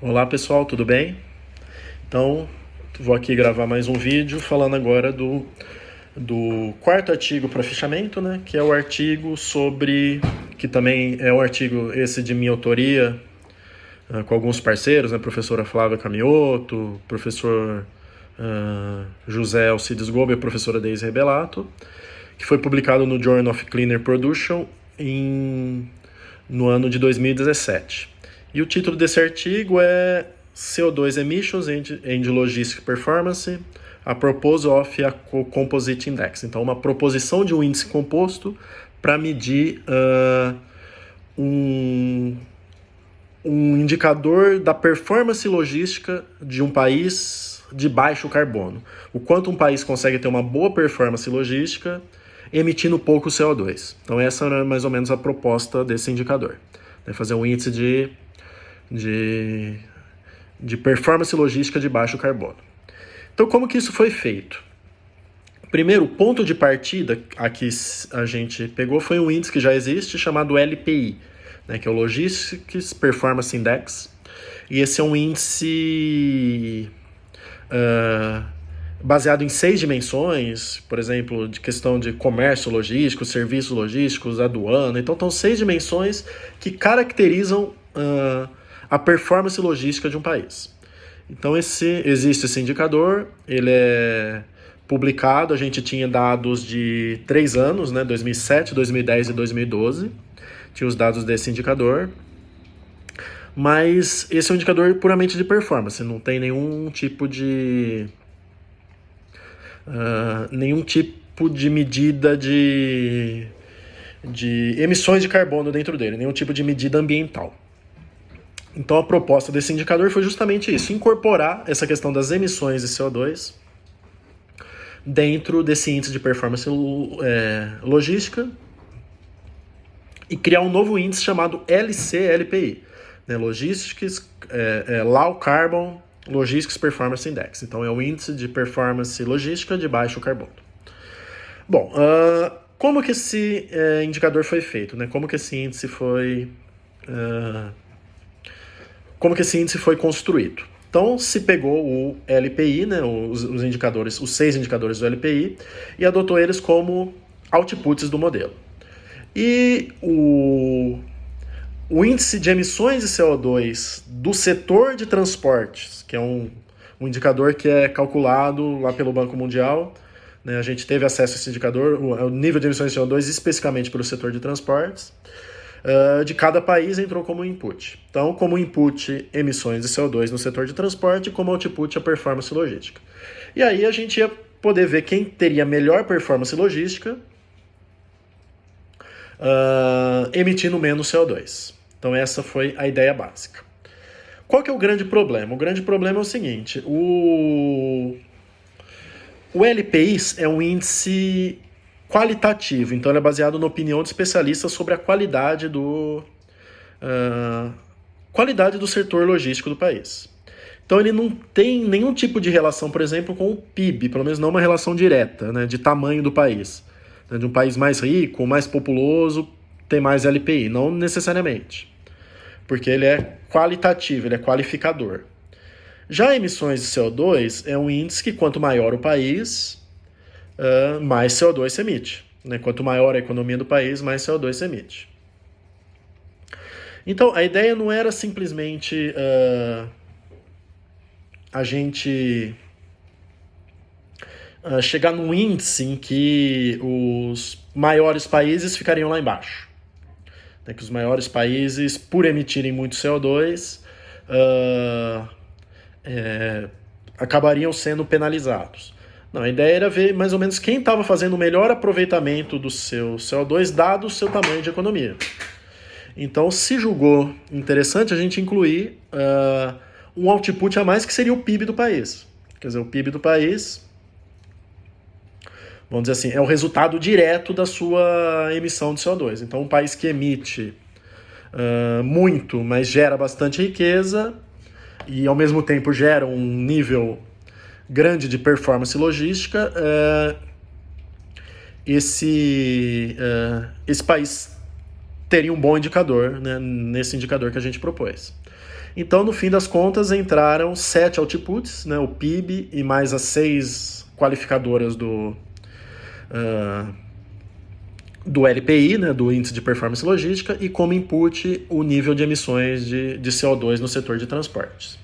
Olá pessoal, tudo bem? Então, vou aqui gravar mais um vídeo falando agora do quarto artigo para fechamento, né? Que é o artigo sobre, que também é um artigo esse de minha autoria, com alguns parceiros, né? Professora Flávia Camioto, professor José Alcides Gomes e a professora Deise Rebelato, que foi publicado no Journal of Cleaner Production no ano de 2017. E o título desse artigo é CO2 Emissions and Logistic Performance, a Proposal of a Composite Index. Então, uma proposição de um índice composto para medir um indicador da performance logística de um país de baixo carbono. O quanto um país consegue ter uma boa performance logística emitindo pouco CO2. Então essa é mais ou menos a proposta desse indicador. É fazer um índice de performance logística de baixo carbono. Então como que isso foi feito? Primeiro, o ponto de partida a que a gente pegou foi um índice que já existe chamado LPI, né, que é o Logistics Performance Index. E esse é um índice baseado em 6 dimensões, por exemplo, de questão de comércio logístico, serviços logísticos, aduana. Então, estão 6 dimensões que caracterizam a performance logística de um país. Então, existe esse indicador, ele é publicado, a gente tinha dados de 3 anos, né, 2007, 2010 e 2012, tinha os dados desse indicador, mas esse é um indicador puramente de performance, não tem nenhum tipo de medida de emissões de carbono dentro dele, nenhum tipo de medida ambiental. Então a proposta desse indicador foi justamente isso, incorporar essa questão das emissões de CO2 dentro desse índice de performance logística e criar um novo índice chamado LCLPI, né, Logistics Low Carbon Logistics Performance Index. Então é o índice de performance logística de baixo carbono. Bom, como que esse indicador foi feito, né? Como que esse índice foi construído? Então se pegou o LPI, né, os indicadores, os 6 indicadores do LPI, e adotou eles como outputs do modelo. E o índice de emissões de CO2 do setor de transportes, que é um indicador que é calculado lá pelo Banco Mundial, né, a gente teve acesso a esse indicador, o nível de emissões de CO2 especificamente pelo setor de transportes, de cada país entrou como input. Então, como input, emissões de CO2 no setor de transporte, como output, a performance logística. E aí a gente ia poder ver quem teria melhor performance logística emitindo menos CO2. Então essa foi a ideia básica. Qual que é o grande problema? O grande problema é o seguinte, o LPI é um índice qualitativo, então ele é baseado na opinião de especialistas sobre a qualidade do setor logístico do país. Então ele não tem nenhum tipo de relação, por exemplo, com o PIB, pelo menos não uma relação direta, né, de tamanho do país. De um país mais rico, mais populoso, tem mais LPI, não necessariamente. Porque ele é qualitativo, ele é qualificador. Já emissões de CO2 é um índice que quanto maior o país, mais CO2 se emite. Né? Quanto maior a economia do país, mais CO2 se emite. Então, a ideia não era simplesmente a gente chegar num índice em que os maiores países ficariam lá embaixo. Né, que os maiores países, por emitirem muito CO2, acabariam sendo penalizados. Não, a ideia era ver mais ou menos quem estava fazendo o melhor aproveitamento do seu CO2, dado o seu tamanho de economia. Então se julgou interessante a gente incluir um output a mais, que seria o PIB do país. Quer dizer, o PIB do país, vamos dizer assim, é o resultado direto da sua emissão de CO2. Então, um país que emite muito, mas gera bastante riqueza e, ao mesmo tempo, gera um nível grande de performance logística, esse país teria um bom indicador, né, nesse indicador que a gente propôs. Então, no fim das contas, entraram 7 outputs, né, o PIB e mais as 6 qualificadoras do LPI, né, do Índice de Performance Logística, e como input o nível de emissões de CO2 no setor de transportes.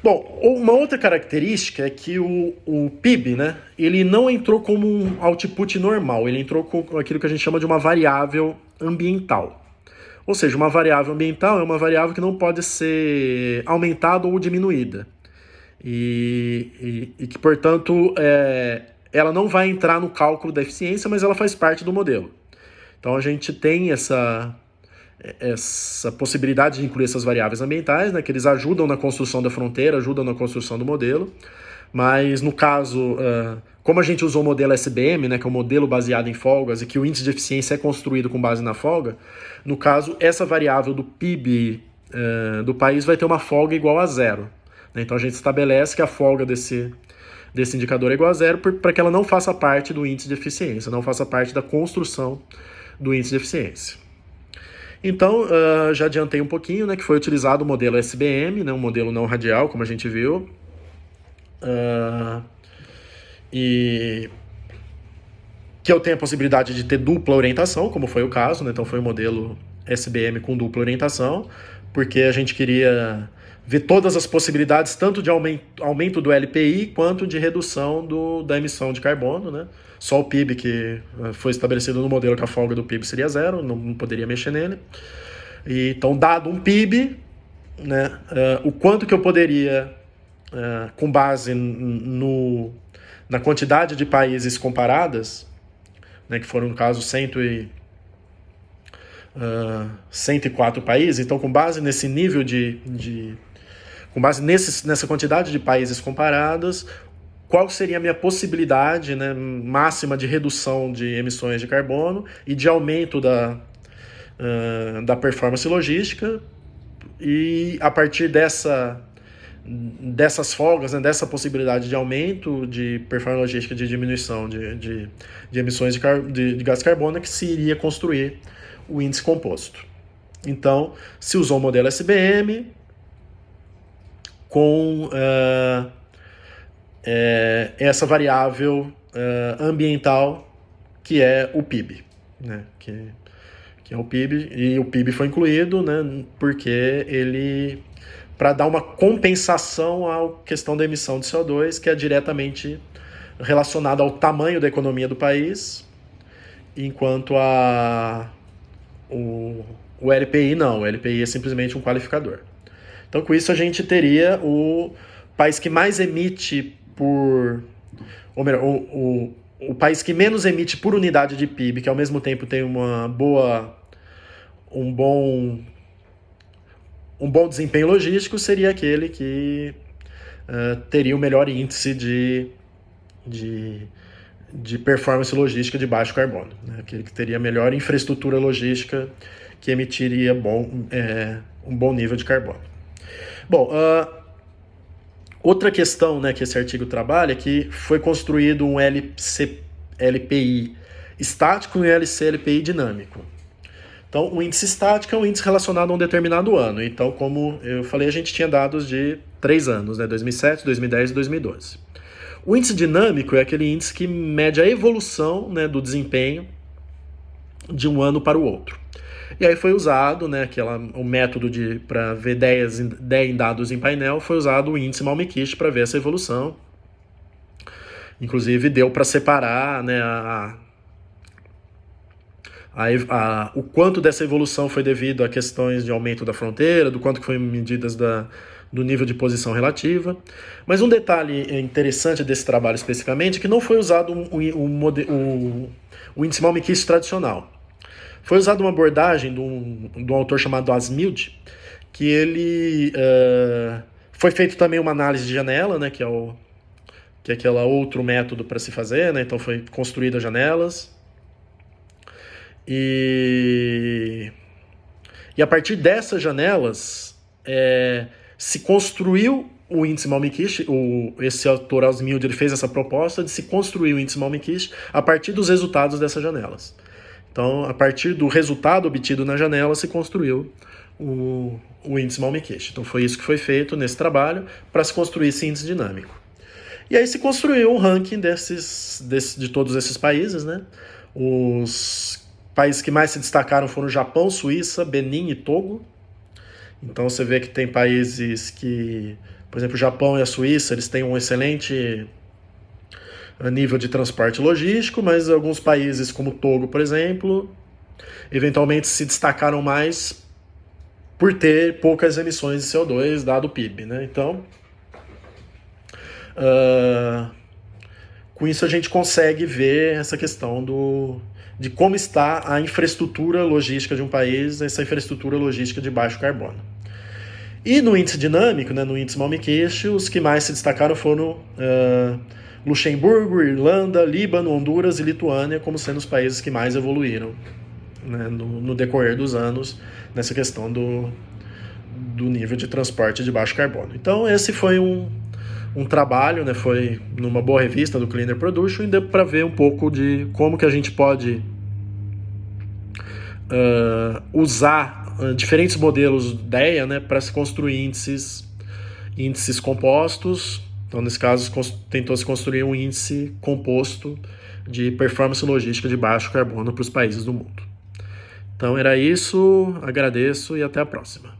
Bom, uma outra característica é que o PIB, né, ele não entrou como um output normal, ele entrou com aquilo que a gente chama de uma variável ambiental. Ou seja, uma variável ambiental é uma variável que não pode ser aumentada ou diminuída. E que, portanto, ela não vai entrar no cálculo da eficiência, mas ela faz parte do modelo. Então a gente tem essa possibilidade de incluir essas variáveis ambientais, né, que eles ajudam na construção da fronteira, ajudam na construção do modelo, mas no caso, como a gente usou o modelo SBM, né, que é um modelo baseado em folgas, e que o índice de eficiência é construído com base na folga, no caso, essa variável do PIB do país vai ter uma folga igual a 0. Né, então a gente estabelece que a folga desse indicador é igual a 0 para que ela não faça parte do índice de eficiência, não faça parte da construção do índice de eficiência. Então, já adiantei um pouquinho, né, que foi utilizado o modelo SBM, né, um modelo não radial, como a gente viu, e que eu tenho a possibilidade de ter dupla orientação, como foi o caso, né, então foi o modelo SBM com dupla orientação, porque a gente queria ver todas as possibilidades, tanto de aumento do LPI, quanto de redução da emissão de carbono, né? Só o PIB que foi estabelecido no modelo que a folga do PIB seria 0, não poderia mexer nele. E, então, dado um PIB, né, o quanto que eu poderia, com base na quantidade de países comparadas, né, que foram, no caso, 104 países, então, com base nesse nível com base nessa quantidade de países comparados, qual seria a minha possibilidade, né, máxima de redução de emissões de carbono e de aumento da performance logística, e a partir dessas folgas, né, dessa possibilidade de aumento de performance logística, de diminuição de emissões de gás carbono, que se iria construir o índice composto. Então, se usou o modelo SBM com essa variável ambiental, que é o PIB, né? Que é o PIB, e o PIB foi incluído, né, porque ele, para dar uma compensação à questão da emissão de CO2, que é diretamente relacionada ao tamanho da economia do país, enquanto o LPI não, o LPI é simplesmente um qualificador. Então, com isso, a gente teria o país que mais emite ou melhor, o país que menos emite por unidade de PIB, que ao mesmo tempo tem um bom desempenho logístico, seria aquele que teria o melhor índice de performance logística de baixo carbono, né? Aquele que teria a melhor infraestrutura logística, que emitiria um bom nível de carbono. Bom, outra questão, né, que esse artigo trabalha é que foi construído um LPI estático e um LPI dinâmico. Então, o índice estático é um índice relacionado a um determinado ano. Então, como eu falei, a gente tinha dados de 3 anos, né, 2007, 2010 e 2012. O índice dinâmico é aquele índice que mede a evolução, né, do desempenho de um ano para o outro. E aí foi usado, né, o método para ver 10 dados em painel, foi usado o índice Malmekist para ver essa evolução. Inclusive deu para separar, né, o quanto dessa evolução foi devido a questões de aumento da fronteira, do quanto que foi medidas do nível de posição relativa. Mas um detalhe interessante desse trabalho especificamente é que não foi usado o índice Malmekist tradicional. Foi usada uma abordagem de um autor chamado Asmild, que ele foi feito também uma análise de janela, né, que é aquele outro método para se fazer, né, então foi construídas janelas. E a partir dessas janelas se construiu o índice Malmekist. Esse autor Asmild, ele fez essa proposta de se construir o índice Malmekist a partir dos resultados dessas janelas. Então, a partir do resultado obtido na janela, se construiu o índice Malmekesht. Então foi isso que foi feito nesse trabalho para se construir esse índice dinâmico. E aí se construiu um ranking de todos esses países, né? Os países que mais se destacaram foram Japão, Suíça, Benin e Togo. Então você vê que tem países que, por exemplo, o Japão e a Suíça, eles têm um excelente nível de transporte logístico, mas alguns países como Togo, por exemplo, eventualmente se destacaram mais por ter poucas emissões de CO2 dado o PIB, né? Então, com isso a gente consegue ver essa questão de como está a infraestrutura logística de um país, essa infraestrutura logística de baixo carbono. E no índice dinâmico, né, no índice Malmekesht, os que mais se destacaram foram Luxemburgo, Irlanda, Líbano, Honduras e Lituânia, como sendo os países que mais evoluíram, né, no decorrer dos anos nessa questão do nível de transporte de baixo carbono. Então esse foi um trabalho, né, foi numa boa revista do Cleaner Production, e deu para ver um pouco de como que a gente pode usar diferentes modelos DEA, né, para se construir índices compostos. Então, nesse caso, tentou se construir um índice composto de performance logística de baixo carbono para os países do mundo. Então era isso, agradeço e até a próxima.